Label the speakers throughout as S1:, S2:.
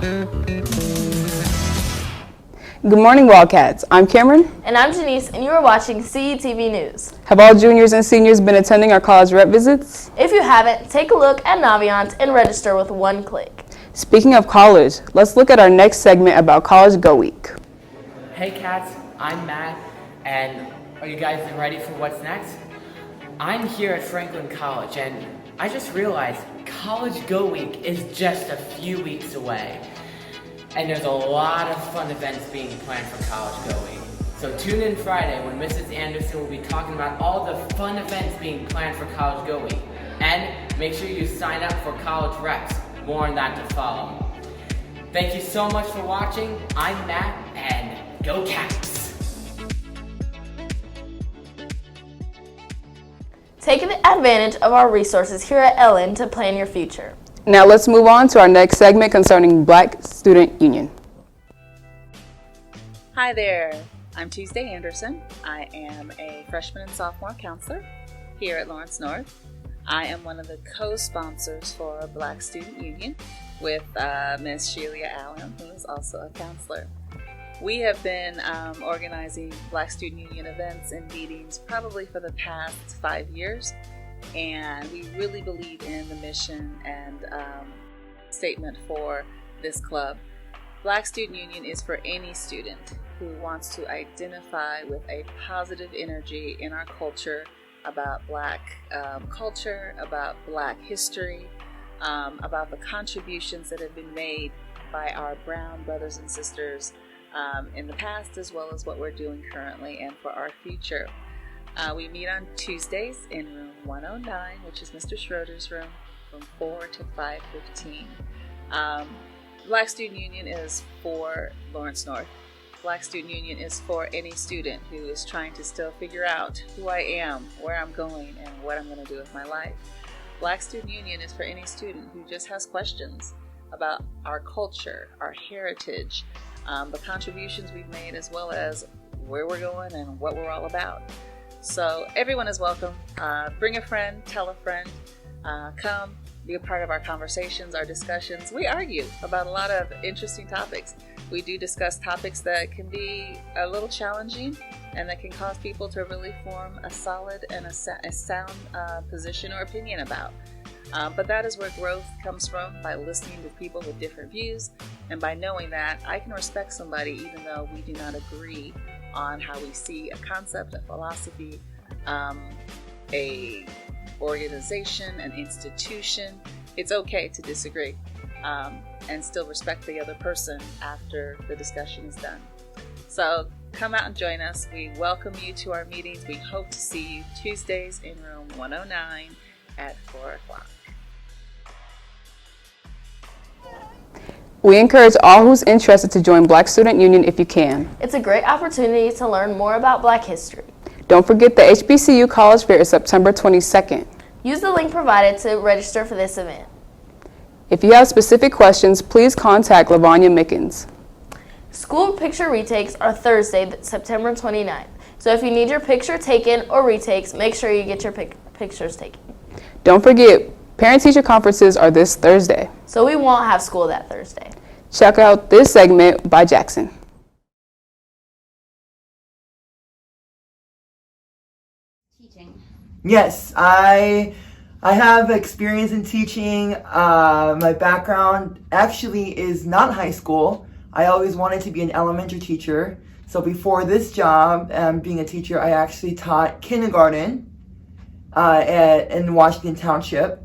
S1: Good morning, Wildcats. I'm Cameron.
S2: And I'm Janice, and you are watching Cetv News.
S1: Have all juniors and seniors been attending our college rep visits?
S2: If you haven't, take a look at Navient and register with one click.
S1: Speaking of college, let's look at our next segment about College Go Week.
S3: Hey cats, I'm Matt, and are you guys ready for what's next? I'm here at Franklin College, and I just realized College Go Week is just a few weeks away. And there's a lot of fun events being planned for College Go Week. So tune in Friday when Mrs. Anderson will be talking about all the fun events being planned for College Go Week. And make sure you sign up for college reps. More on that to follow. Thank you so much for watching. I'm Matt, and go Cats!
S2: Take advantage of our resources here at Ellen to plan your future.
S1: Now let's move on to our next segment concerning Black Student Union.
S4: Hi there, I'm Tuesday Anderson. I am a freshman and sophomore counselor here at Lawrence North. I am one of the co-sponsors for Black Student Union with Ms. Sheila Allen, who is also a counselor. We have been organizing Black Student Union events and meetings probably for the past 5 years. And we really believe in the mission and statement for this club. Black Student Union is for any student who wants to identify with a positive energy in our culture about Black culture, about Black history, about the contributions that have been made by our brown brothers and sisters in the past, as well as what we're doing currently and for our future. We meet on Tuesdays in room 109, which is Mr. Schroeder's room, from 4 to 5:15. Black Student Union is for Lawrence North. Black Student Union is for any student who is trying to still figure out who I am, where I'm going, and what I'm going to do with my life. Black Student Union is for any student who just has questions about our culture, our heritage, the contributions we've made, as well as where we're going and what we're all about. So everyone is welcome. Bring a friend, tell a friend, come be a part of our conversations, our discussions. We argue about a lot of interesting topics. We do discuss topics that can be a little challenging and that can cause people to really form a solid and a sound position or opinion about. But that is where growth comes from, by listening to people with different views and by knowing that I can respect somebody even though we do not agree on how we see a concept, a philosophy, a organization, an institution. It's okay to disagree and still respect the other person after the discussion is done. So come out and join us. We welcome you to our meetings. We hope to see you Tuesdays in room 109 at 4 o'clock.
S1: We encourage all who's interested to join Black Student Union if you can.
S2: It's a great opportunity to learn more about Black history.
S1: Don't forget the HBCU College Fair is September 22nd.
S2: Use the link provided to register for this event.
S1: If you have specific questions, please contact LaVanya Mickens.
S2: School picture retakes are Thursday, September 29th. So if you need your picture taken or retakes, make sure you get your pictures taken.
S1: Don't forget, parent-teacher conferences are this Thursday.
S2: So we won't have school that Thursday.
S1: Check out this segment by Jackson.
S5: Teaching.
S6: Yes, I have experience in teaching. My background actually is not high school. I always wanted to be an elementary teacher. So before this job, being a teacher, I actually taught kindergarten in Washington Township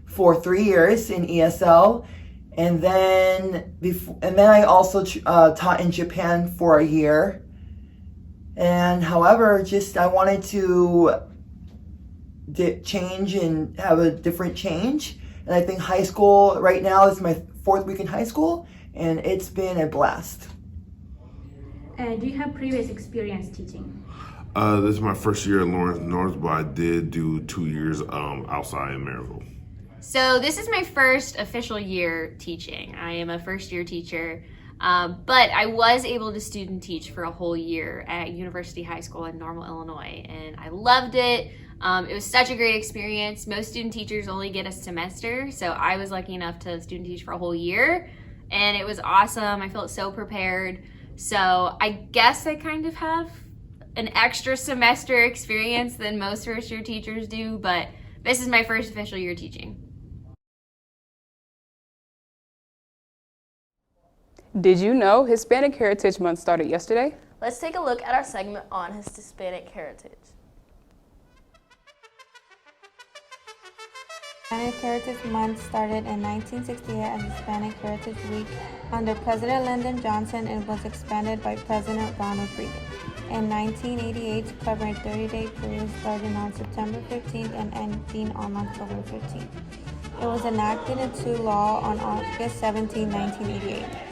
S6: for 3 years in ESL, and then I also taught in Japan for a year. And however, I wanted to change and have a different change. And I think high school right now is my 4th week in high school, and it's been a blast.
S5: Do you have previous experience teaching?
S7: This is my first year at Lawrence North, but I did do 2 years outside in Maryville.
S8: So this is my first official year teaching. I am a first year teacher, but I was able to student teach for a whole year at University High School in Normal, Illinois, and I loved it. It was such a great experience. Most student teachers only get a semester, so I was lucky enough to student teach for a whole year, and it was awesome. I felt so prepared. So I guess I kind of have an extra semester experience than most first-year teachers do, but this is my first official year teaching.
S1: Did you know Hispanic Heritage Month started yesterday?
S2: Let's take a look at our segment on Hispanic heritage.
S9: Hispanic Heritage Month started in 1968 as Hispanic Heritage Week. Under President Lyndon Johnson, it was expanded by President Ronald Reagan. In 1988, to cover a 30-day period starting on September 15th and ending on October 15th. It was enacted into law on August 17, 1988.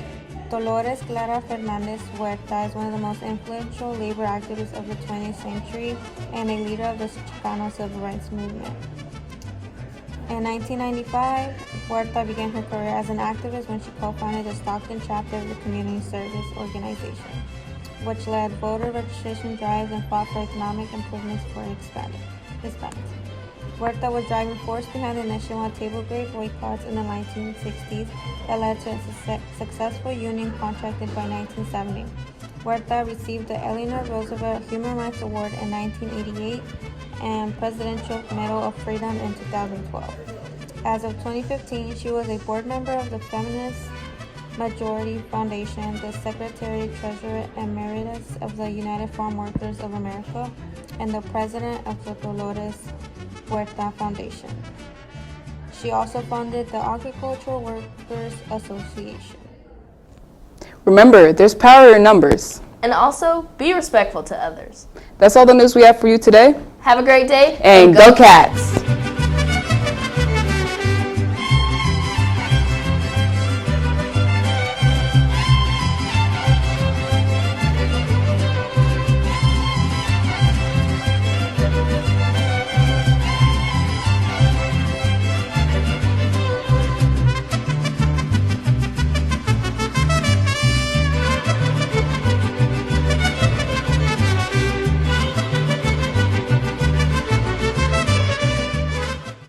S9: Dolores Clara Fernandez Huerta is one of the most influential labor activists of the 20th century and a leader of the Chicano civil rights movement. In 1995, Huerta began her career as an activist when she co-founded the Stockton chapter of the Community Service Organization, which led voter registration drives and fought for economic improvements for Hispanics. Huerta was driving force behind the national table grape boycotts in the 1960s that led to a successful union contracted by 1970. Huerta received the Eleanor Roosevelt Human Rights Award in 1988 and Presidential Medal of Freedom in 2012. As of 2015, she was a board member of the Feminist Majority Foundation, the Secretary-Treasurer Emeritus of the United Farm Workers of America, and the President of the Dolores Huerta Foundation. She also founded the Agricultural Workers Association.
S1: Remember, there's power in numbers.
S2: And also, be respectful to others.
S1: That's all the news we have for you today.
S2: Have a great day
S1: And go Cats!